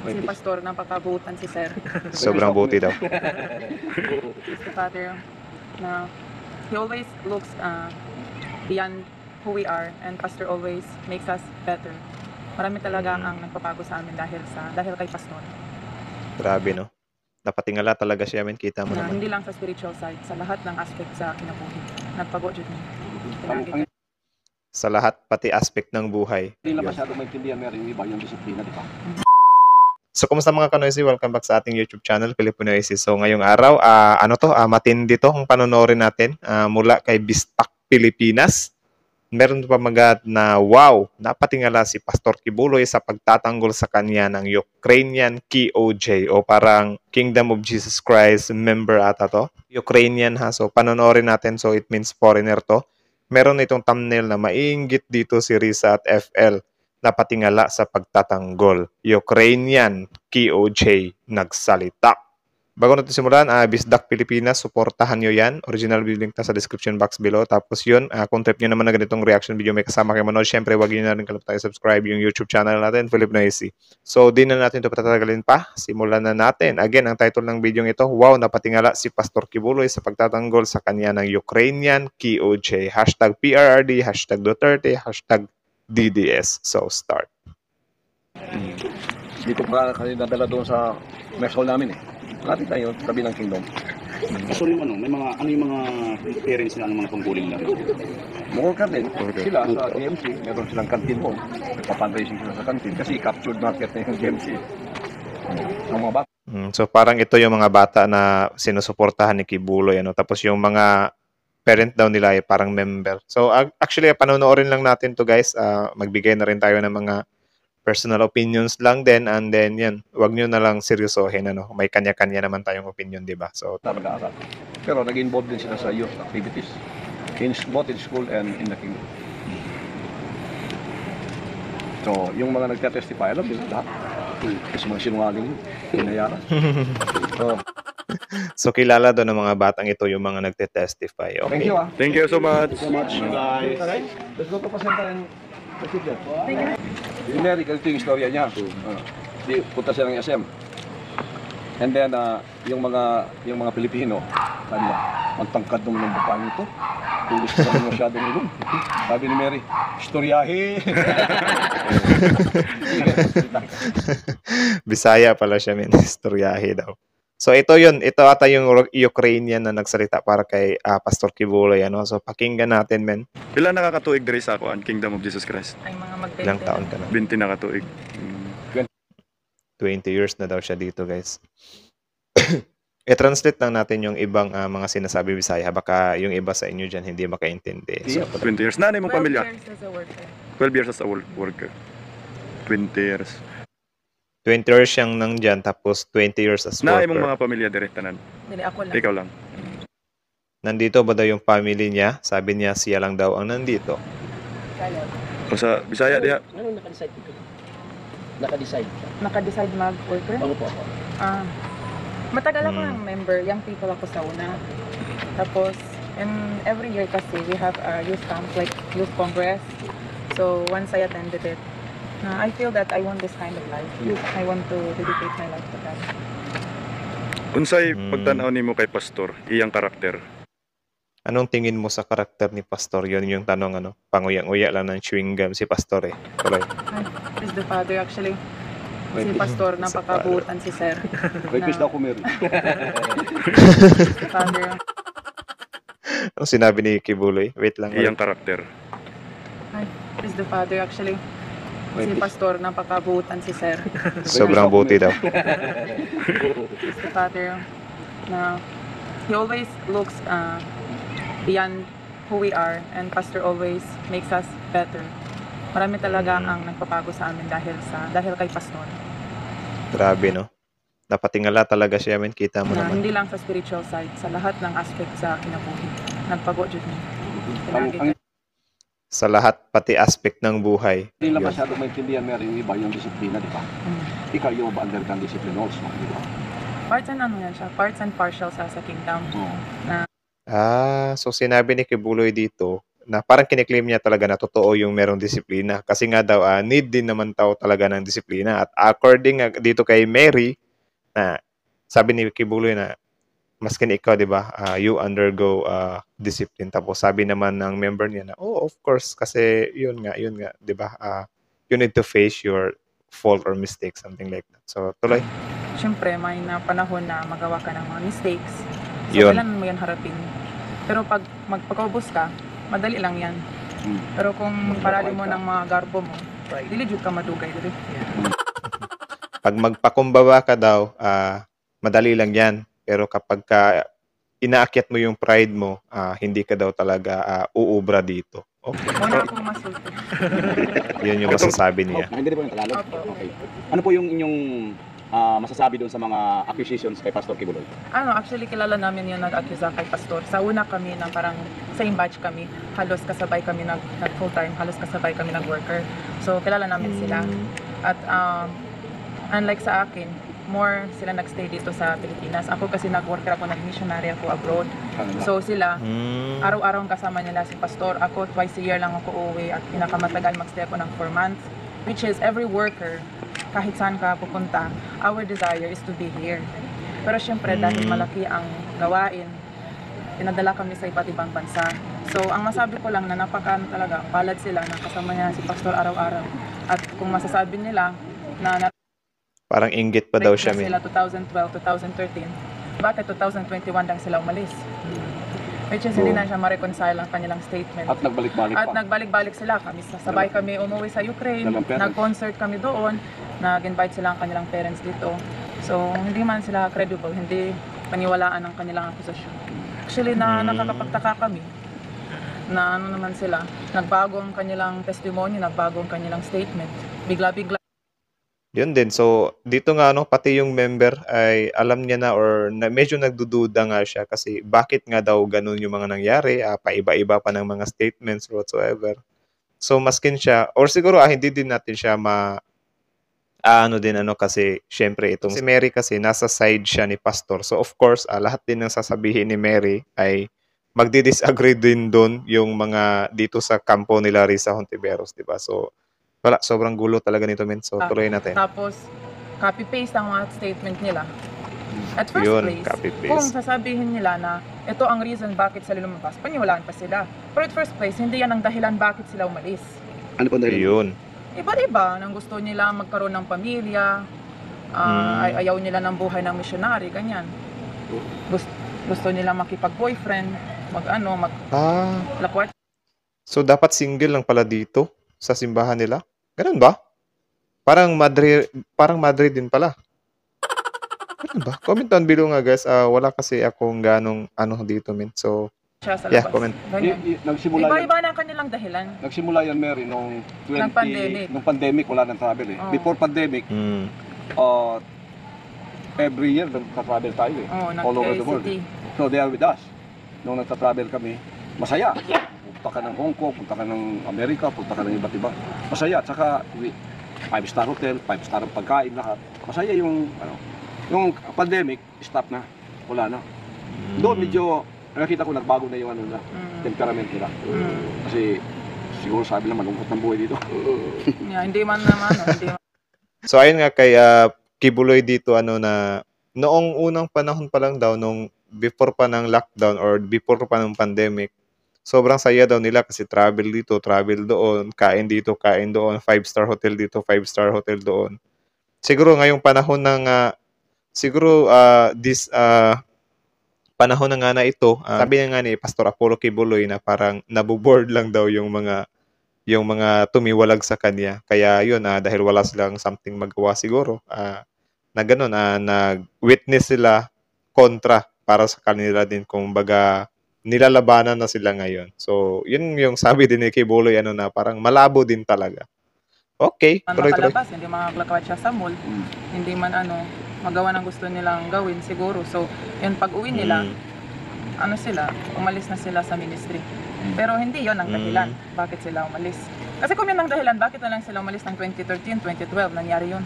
Si Pastor, napakabutan si Sir. Sobrang buti daw. He's the Father na he always looks beyond who we are, and Pastor always makes us better. Marami talaga ang nagpapago sa amin dahil kay Pastor. Grabe, no? Napatingala talaga siya, men. Kita mo Na naman. hindi lang sa spiritual side, sa lahat ng aspect sa kinabuhi. Nagpago jud ni. Sa lahat, pati aspect ng buhay. Hindi lang masyadong maintindihan meron yung iba yung disiplina, di ba? So, kumusta mga kanoisy? Welcome back sa ating YouTube channel, Filipinoisy. So, ngayong araw, matindi to ang panonorin natin mula kay Bistak Pilipinas. Meron pa magat na wow, napatingala si Pastor Kibuloy sa pagtatanggol sa kanya ng Ukrainian KOJ o parang Kingdom of Jesus Christ member ata to. Ukrainian ha, so panonorin natin, so it means foreigner to. Meron itong thumbnail na mainggit dito si Risa at FL na patingala sa pagtatanggol. Ukrainian KOJ nagsalita. Bago natin simulan, Bisdak Pilipinas, supportahan nyo yan. Original video link na sa description box below. Tapos yun, kung trip nyo naman na ganitong reaction video may kasama kayo manood, syempre wag nyo na rin kalimutan subscribe yung YouTube channel natin, Filipinoisy. So, di na natin ito patatagalin pa. Simulan na natin. Again, ang title ng video ito, wow, napatingala si Pastor Kibuloy sa pagtatanggol sa kanya ng Ukrainian KOJ. Hashtag PRRD, hashtag Duterte, hashtag DDS. So, start. Dito pa kasi nadala doon sa mess hall namin eh. Lapit tayo, tabi ng Kingdom. So yung may mga, ano yung mga parents nila ng mga tungkulin nila? More ka din, sila sa GMC, meron silang kantin mo. Nagpa-fundraising sila sa kantin kasi captured market na yung GMC. Ang mga bata. So parang ito yung mga bata na sinusuportahan ni Kibuloy, ano? Tapos yung mga parent daw nila ay parang member. So actually, panonoorin lang natin to guys. Magbigay na rin tayo ng mga personal opinions lang din, and then yan, wag nyo na lang seryosohin, ano, may kanya-kanya naman tayong opinion, di ba? So, Mag-aaral. Pero nag-involve din sila sa youth activities, both in school and in the Kingdom. So, yung mga nagtatestify, alam din lahat. Kasi mga sinungaling, hinayaran. so kilala doon ng mga batang ito yung mga nagte-testify. Okay. Thank you ah. Thank you so much. Guys. Let's go to Pasenta and si Mary, ganito yung istorya niya. Punta siya ng SM. And then, yung mga Pilipino, ang tangkad naman ng babae nito. Tulis na rin masyadong ilong. Sabi ni Mary, istoryahe. Bisaya pala siya, men. Istoryahe daw. So ito yun, ito ata yung Ukrainian na nagsalita para kay Pastor Kibuloy, ano. So pakinggan natin, men. Ilan nakakatuig diri sa ako ang Kingdom of Jesus Christ? Ay mga Ilang taon ka na? 20 nakatuig. 20 years na daw siya dito, guys. I-translate lang natin yung ibang mga sinasabi Bisaya. Baka yung iba sa inyo dyan hindi makaintindi. So, 20 years. Nanay mong 12 pamilya? years as a worker. 12 years as a worker. 20 years. 20 years siyang nandyan, tapos 20 years as Nanay mong worker. mga pamilya diri tanan. Dili ako lang. Ikaw lang. Nandito ba daw yung family niya? Sabi niya siya lang daw ang nandito. O sa Bisaya diha. Anong naka-decide dito? Naka-decide siya? Naka-decide mag-worker? Ano po ako? Matagal ako ng member, young people ako sa una. Tapos, and every year kasi we have a youth camp, like youth congress. So once I attended it, I feel that I want this kind of life. I want to dedicate my life to God. Unsay pagtan-aw nimo kay pastor, iyang karakter? Anong tingin mo sa karakter ni Pastor? Yun yung tanong, ano? Panguyang-uya lang ng chewing gum si Pastor, eh. Tuloy. Is the Father actually. Si Pastor, napakabutan si Sir. Rapist daw ko, Mary. The Father. Anong sinabi ni Kibuloy? Wait lang. Iyang karakter. Is the Father actually. Si Pastor, napakabutan si Sir. Sobrang buti daw. Is the Father na he always looks beyond who we are, and Pastor always makes us better. Marami talaga ang nagpapago sa amin dahil kay Pastor. Grabe, no? Napatingala talaga siya, men. Kita mo Na naman. hindi lang sa spiritual side, sa lahat ng aspect sa kinabuhi. Nagpago jud ni. Sa lahat, pati aspect ng buhay. Hindi lang masyadong maintindihan meron yung iba yung disiplina, di ba? Ikaw yung ba undergone discipline also, di ba? Parts and ano yan siya, parts and partial sa kingdom. Na So sinabi ni Kibuloy dito na parang kiniklaim niya talaga na totoo yung merong disiplina. Kasi nga daw, need din naman tao talaga ng disiplina. At according dito kay Mary, na sabi ni Kibuloy na maskin ikaw, di ba, you undergo discipline. Tapos sabi naman ng member niya na, oh, of course, kasi yun nga, di ba, you need to face your fault or mistake, something like that. So, tuloy. Siyempre, may na panahon na magawa ka ng mga mistakes. So, Yun. kailangan mo yan harapin. Pero pag magpakaubos ka, madali lang yan. Pero kung parali mo ng mga garbo mo, dili jud ka madugay dili. Pag magpakumbaba ka daw, madali lang yan. Pero kapag inaakyat mo yung pride mo, hindi ka daw talaga uubra dito. Okay. Una akong masulti. Yun yung masasabi niya. Hindi po yung Tagalog? Opo. Okay. Ano po yung inyong masasabi doon sa mga accusations kay Pastor Kibuloy? Actually kilala namin yung nag-accusa kay Pastor. Sa una kami na parang same batch kami. Halos kasabay kami nag full time, halos kasabay kami nag-worker. So kilala namin sila. At unlike sa akin, more sila nagstay dito sa Pilipinas. Ako kasi nag-worker ako, nag-missionary ako abroad. So sila, araw-araw kasama nila si Pastor. Ako twice a year lang ako uuwi at pinakamatagal magstay ako ng 4 months. Which is every worker, kahit saan ka pupunta, our desire is to be here. Pero syempre dahil malaki ang gawain, pinadala kami sa iba't ibang bansa. So ang masabi ko lang na talaga, palad sila na kasama niya si Pastor araw-araw. At kung masasabi nila na Parang inggit pa daw siya, sila 2012, 2013, bakit 2021 lang sila umalis? Which is hindi na siya ma-reconcile ang kanilang statement. At nagbalik-balik At pa. nagbalik-balik sila. Sabay kami umuwi sa Ukraine, nag-concert kami doon, nag-invite sila ang kanilang parents dito. So, hindi man sila credible, hindi paniwalaan ang kanilang akusasyon. Actually, nakakapagtaka kami na naman sila, nagbago ang kanilang testimony, nagbago ang kanilang statement. Bigla-bigla. Yun din. So, dito nga, pati yung member ay alam niya na or medyo nagdududa nga siya kasi bakit nga daw ganun yung mga nangyari, paiba-iba pa ng mga statements whatsoever. So, maskin siya, or siguro hindi din natin siya kasi syempre itong si Mary kasi nasa side siya ni Pastor. So, of course, lahat din ng sasabihin ni Mary ay magdi-disagree din doon yung mga dito sa kampo nila Risa Hontiveros, di ba? So, wala, sobrang gulo talaga nito, men. So, tuloy natin. Tapos, copy-paste ang mga statement nila. At first Yun, place, copy-paste. kung sasabihin nila na ito ang reason bakit sila lumabas, paniwalaan pa sila. Pero at first place, hindi yan ang dahilan bakit sila umalis. Ano po dahil? Yun. Iba-iba, nang gusto nila magkaroon ng pamilya, ayaw nila ng buhay ng missionary, ganyan. Gusto nila makipag-boyfriend, lakwat. So, dapat single lang pala dito sa simbahan nila? Ganun ba? Parang Madrid din pala. Ganun ba? Comment down below nga, guys. Wala kasi akong ganong dito, men. So, Siya sa yeah, labas. comment. Ganyan. Iba-iba na ang kanilang dahilan. Nagsimula yan, Mary, nung Nung pandemic, wala nang travel eh. Oo. Before pandemic, every year nagta-travel tayo eh. All over the world. So they are with us. Nung nagta-travel kami, masaya. Punta ka ng Hong Kong, punta ka ng Amerika, punta ka ng iba't iba. Masaya. At saka, 5-star hotel, 5-star pagkain, lahat. Masaya yung pandemic, stop na. Wala na. Doon medyo, nakita ko nagbago na yung temperament nila. Kasi, siguro sabi lang malungkot ng buhay dito. Yeah, hindi man naman. So, ayun nga kay Kibuloy dito, na noong unang panahon pa lang daw, nung before pa ng lockdown or before pa ng pandemic, sobrang saya daw nila kasi travel dito, travel doon, kain dito, kain doon, 5-star hotel dito, 5-star hotel doon. Siguro ngayong panahon ng panahon na nga na ito, sabi nga ni Pastor Apollo Kibuloy na parang nabuboard lang daw yung mga tumiwalag sa kanya. Kaya yun, dahil wala silang something magawa siguro, na ganun, nag-witness sila kontra para sa kanila din, kung baga nilalabanan na sila ngayon. So, yun yung sabi din ni Kibuloy, na parang malabo din talaga. Okay, tuloy-tuloy. Makalabas, hindi makaklakawat siya sa mall, hindi man magawa ng gusto nilang gawin siguro. So, yun pag uwi nila, umalis na sila sa ministry. Pero hindi yon ang dahilan bakit sila umalis. Kasi kung yun ang dahilan, bakit na lang sila umalis ng 2013, 2012, nangyari yun.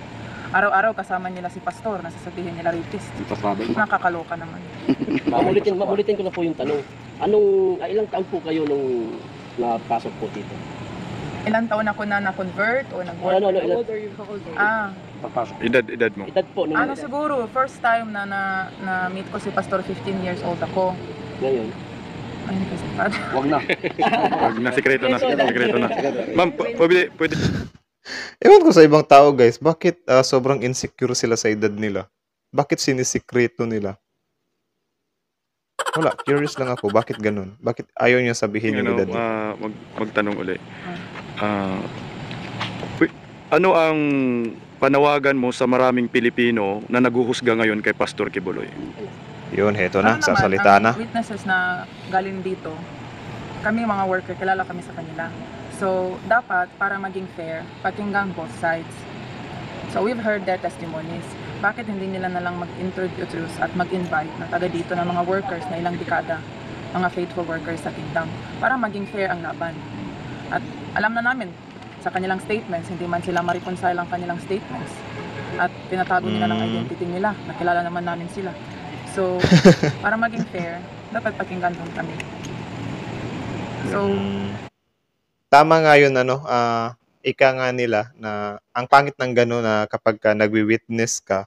Araw-araw kasama nila si Pastor, nasasabihin nila rapist. Nakakaloka naman. Mamulitin ko na po yung tanong. Ilang taon po kayo nung na pasok po dito? Ilang taon ako na na-convert o nag-work? Ano, How old are you? How old are you? Pagpasok. Edad mo. edad po nung Ano siguro, first time na meet ko si Pastor, 15 years old ako. ngayon? Ayun kasi, parang Wag na. Wag na, sikreto na. Sikreto na. Ma'am, pwede. Ewan ko sa ibang tao, guys, bakit sobrang insecure sila sa edad nila? Bakit sinisikreto nila? Wala, curious lang ako. Bakit ganun? Bakit ayaw niya sabihin yung edad niya? Magtanong uli. Ano ang panawagan mo sa maraming Pilipino na naguhusga ngayon kay Pastor Kibuloy? Yun, heto na, ano naman, sasalita ang na. witnesses na galing dito, kami mga worker, kilala kami sa kanila. So, dapat, para maging fair, pakinggan both sides. So, we've heard their testimonies. Bakit hindi nila nalang mag-introduce at mag-invite na taga dito ng mga workers na ilang dekada, mga faithful workers sa kingdom, para maging fair ang laban. At alam na namin, sa kanilang statements, hindi man sila ma-reconcile ang kanilang statements. At pinatago nila ng identity nila, nakilala naman namin sila. So, para maging fair, dapat pakinggan din kami. So, Tama nga yun, ika nga nila na ang pangit ng gano'n na kapag ka nagwi-witness ka,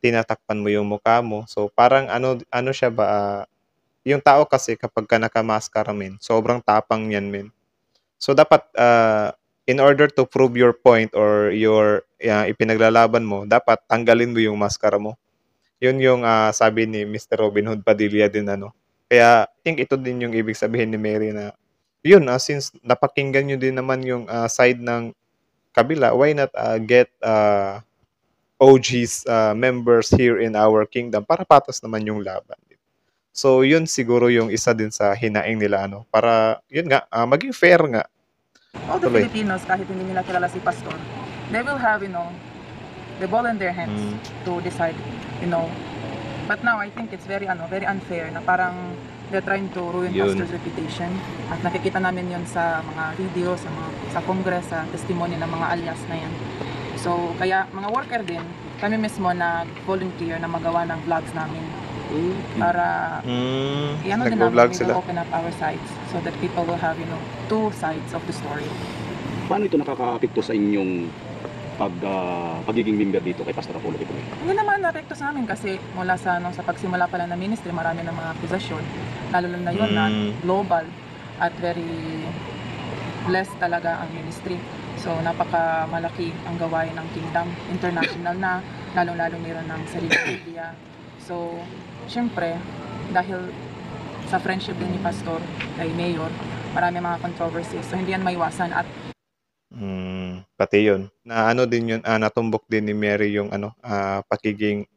tinatakpan mo yung mukha mo. So, parang ano siya ba, yung tao kasi kapag ka nakamaskara, men, sobrang tapang yan, men. So, dapat, in order to prove your point or your ipinaglalaban mo, dapat tanggalin mo yung maskara mo. Yun yung sabi ni Mr. Robin Hood Padilla din, Kaya, I think ito din yung ibig sabihin ni Mary na, yun, since napakinggan nyo din naman yung side ng kabila, why not get OG's members here in our kingdom para patas naman yung laban. So, yun siguro yung isa din sa hinaing nila, para, yun nga, maging fair nga. all the Tuloy. Filipinos, kahit hindi nila kilala si Pastor, they will have, the ball in their hands to decide, But now, I think it's very unfair na parang they're trying to ruin Yun. Pastor's reputation. At nakikita namin yun sa mga video, sa Congress, sa testimony ng mga alias na yan. So, kaya mga worker din, kami mismo nag-volunteer na magawa ng vlogs namin para din namin, Nagbo-vlog we sila. will open up our sites so that people will have, two sides of the story. Paano ito nakakaapekto sa inyong pagiging member dito kay Pastor Apollo Kibuloy? Hindi naman na-apekto sa amin kasi mula sa pagsimula pala ng ministry, marami ng mga akusasyon. Lalo na yun na global at very blessed talaga ang ministry. So, napaka-malaki ang gawain ng kingdom. International na, lalong-lalong meron ng sarili media. So, syempre, dahil sa friendship din ni Pastor kay Mayor, marami mga controversies. So, hindi yan maiwasan at Pati yun. Na din yun, natumbok din ni Mary yung pakiging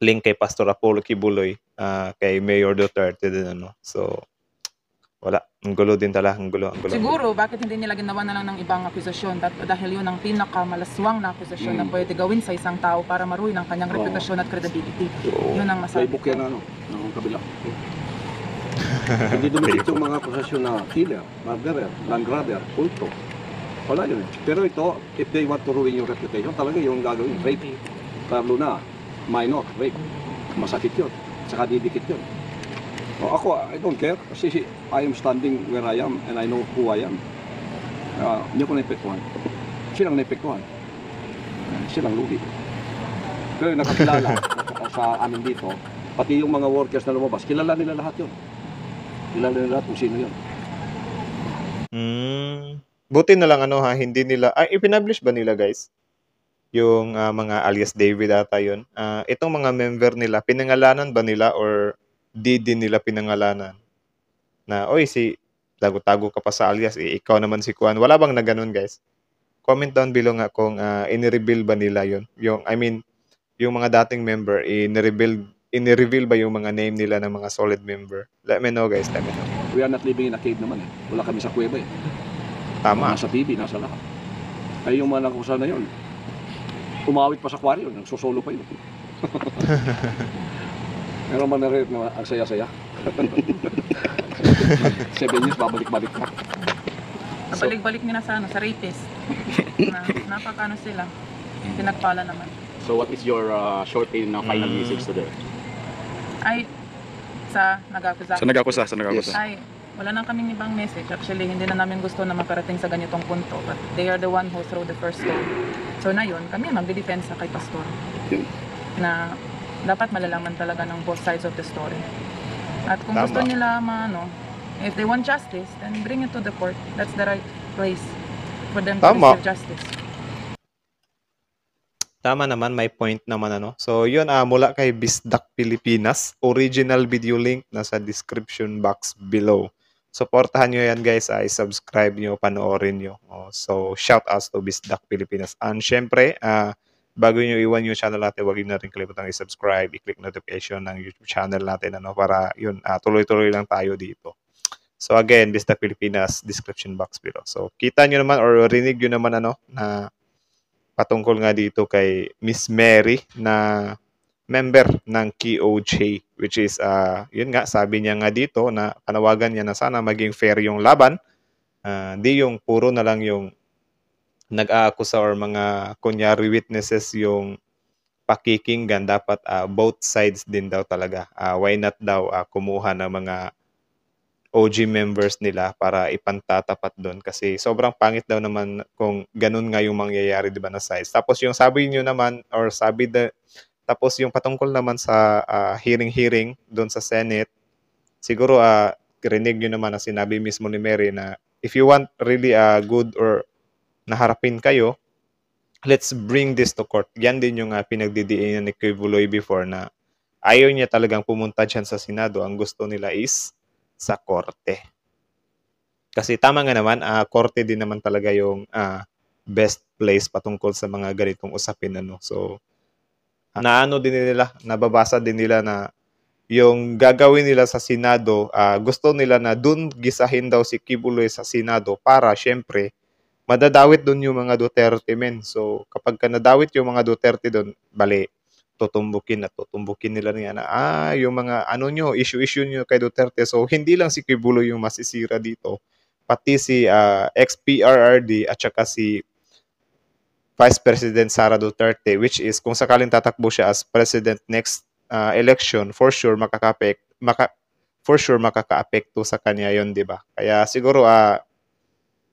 link kay Pastor Apollo Kibuloy kay Mayor Duterte din So wala, ang gulo din talaga, ang gulo. siguro, bakit hindi nila ginawa na lang ng ibang akusasyon? Dahil yun ang pinakamalaswang na akusasyon na pwede gawin sa isang tao para maruin ang kanyang reputasyon at credibility. Yun ang masabi Playbook ko. yan ng kabila. Hindi dumikit yung mga akusasyon na killer, murderer, land grabber, kulto. Wala yun. Pero ito, if they want to ruin your reputation, talaga yung gagawin, rape. Lalo na, minor, rape. Masakit yun. Saka didikit yun. O, ako, I don't care. Kasi I am standing where I am and I know who I am. Hindi ko naipektuhan. Silang naipektuhan. Silang lugi. Pero yung nakakilala sa amin dito, pati yung mga workers na lumabas, kilala nila lahat yun. Kilala nila lahat kung sino yun. Buti na lang hindi nila, ipinablish ba nila, guys? Yung mga alias David ata yun. Itong mga member nila, pinangalanan ba nila or di din nila pinangalanan? Na, oy, tago-tago ka pa sa alias, ikaw naman si Kuan. Wala bang na ganun, guys? Comment down below nga kung in-reveal ba nila yun. Yung mga dating member, in-reveal ba yung mga name nila ng mga solid member? Let me know, guys. Let me know. We are not living in a cave naman eh. Wala kami sa kuweba eh. Tama. Nasa TV, nasa lahat. Ay yung mga nakusa na yun, umawit pa sa aquarium, nagsusolo pa yun. Meron man na rin na ang saya-saya. 7 years, babalik-balik pa. Balik-balik nila sa rapist. Napakano sila. Pinagpala naman. So what is your short and final message today? Ay, sa nag-akusa. Sa nag-akusa. Ay, wala na kaming ibang message. Actually, hindi na namin gusto na makarating sa ganitong punto. But they are the one who throw the first stone. So na yun, kami magdidepensa kay Pastor. Yun. Na dapat malalaman talaga ng both sides of the story. At kung Tama. gusto nila if they want justice, then bring it to the court. That's the right place for them to Tama. receive justice. Tama naman, may point naman ano. So yun, mula kay Bisdak Pilipinas, original video link nasa description box below. Supportahan nyo yan guys, i-subscribe nyo, panoorin nyo. So shout outs to Bisdak Pilipinas. And syempre, bago nyo iwan yung channel natin, huwag nyo na rin kalimutan i-subscribe, i-click notification ng YouTube channel natin ano, para yun, tuloy-tuloy lang tayo dito. So again, Bisdak Pilipinas, description box below. So kita nyo naman or rinig nyo naman ano, na patungkol nga dito kay Miss Mary na member ng KOJ, which is yun nga, sabi niya nga dito na panawagan niya na sana maging fair yung laban, di yung puro na lang yung nag-aakusa or mga kunyari witnesses yung pakikinggan. Dapat both sides din daw talaga. Why not daw kumuha ng mga OG members nila para ipantatapat doon kasi sobrang pangit daw naman kung ganun nga yung mangyayari, di ba, na size. Tapos yung sabi niyo naman or tapos yung patungkol naman sa hearing doon sa Senate, siguro rinig niyo naman na sinabi mismo ni Mary na if you want really good or naharapin kayo, let's bring this to court. Yan din yung pinagdidiinan ni Kibuloy before na ayaw niya talagang pumunta dyan sa Senado. Ang gusto nila is sa korte. Kasi tama nga naman, korte din naman talaga yung best place patungkol sa mga ganitong usapin ano. So nababasa din nila na yung gagawin nila sa Senado, gusto nila na dun gisahin daw si Kibuloy sa Senado para syempre madadawit dun yung mga Duterte men. So kapag nadawit yung mga Duterte dun, bali tutumbukin nila niya na yung mga issue nyo kay Duterte. So hindi lang si Kibuloy yung masisira dito, pati si ex-PRRD at saka si Vice President Sara Duterte, which is kung sakaling tatakbo siya as president next election, for sure makaka-apekto sa kanya yon, di ba? Kaya siguro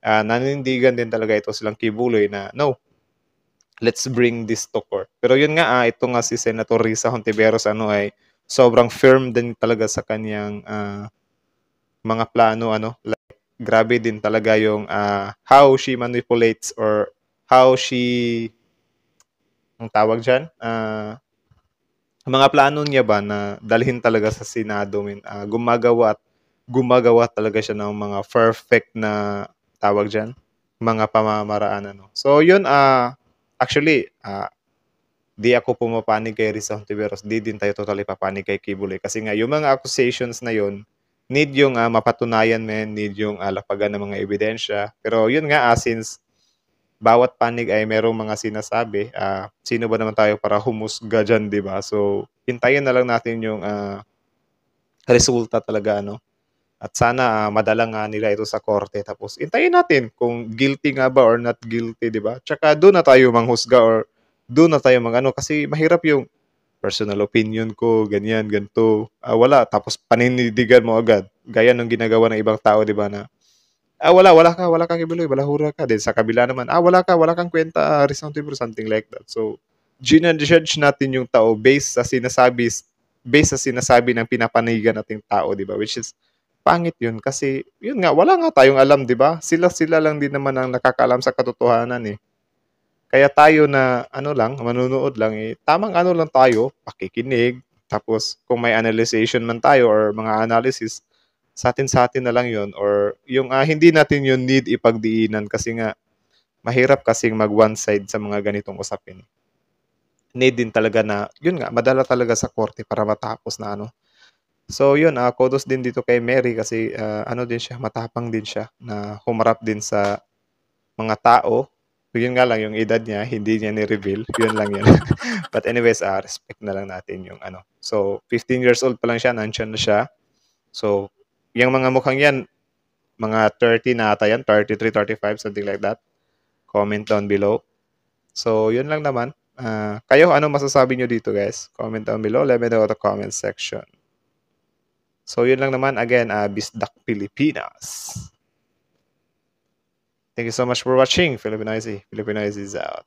nanindigan din talaga ito silang Kibuloy na no, let's bring this to court. Pero yun nga, ito nga si Senator Risa Hontiveros ay sobrang firm din talaga sa kanyang mga plano like grabe din talaga yung how she manipulates or how she ang tawag diyan mga plano niya ba na dalhin talaga sa Senado, gumagawa talaga siya ng mga perfect na tawag diyan, mga pamamaraan ano. So yun actually, di ako pumapanig kay Risa Hontiveros, di din tayo totally papanig kay Kibuloy. Kasi nga, yung mga accusations na yun, need yung mapatunayan need yung lapagan ng mga ebidensya. Pero yun nga, since bawat panig ay merong mga sinasabi, sino ba naman tayo para humusga dyan, di ba? So, hintayin na lang natin yung resulta talaga, ano? At sana madala nga nila ito sa korte. Tapos intayin natin kung guilty nga ba or not guilty, di ba? Tsaka doon na tayo manghusga or doon na tayo kasi mahirap yung personal opinion ko, ganyan, ganito. Wala. Tapos panindigan mo agad. Gaya ng ginagawa ng ibang tao, di ba, na wala ka Kibuloy, balahura ka. Then sa kabila naman, wala kang kwenta, Rizal Tibur, something like that. So, ginajudge natin yung tao based sa sinasabi ng pinapanigan nating tao, di ba? Which is pangit yun kasi yun nga, wala nga tayong alam, di ba? Sila lang din naman ang nakakaalam sa katotohanan eh. Kaya tayo na manunood lang tamang lang tayo, pakikinig, tapos kung may analyzation man tayo or mga analysis, sa atin na lang yun or yung hindi natin yun need ipagdiinan kasi nga mahirap kasing mag one side sa mga ganitong usapin. Need din talaga na yun nga, madala talaga sa korte para matapos na So yun, kudos din dito kay Mary kasi din siya, matapang din siya na humarap din sa mga tao. Yun nga lang, yung edad niya, hindi niya ni-reveal. Yun lang yun. But anyways, respect na lang natin yung So, 15 years old pa lang siya, nandiyan na siya. So, yung mga mukhang yan, mga 30 na ata yan, 33, 35, something like that. Comment down below. So, yun lang naman. Kayo, ano masasabi nyo dito, guys? Comment down below. Let me know in the comment section. So, yun lang naman. Again, Bisdak Pilipinas. Thank you so much for watching. Filipinoise is out.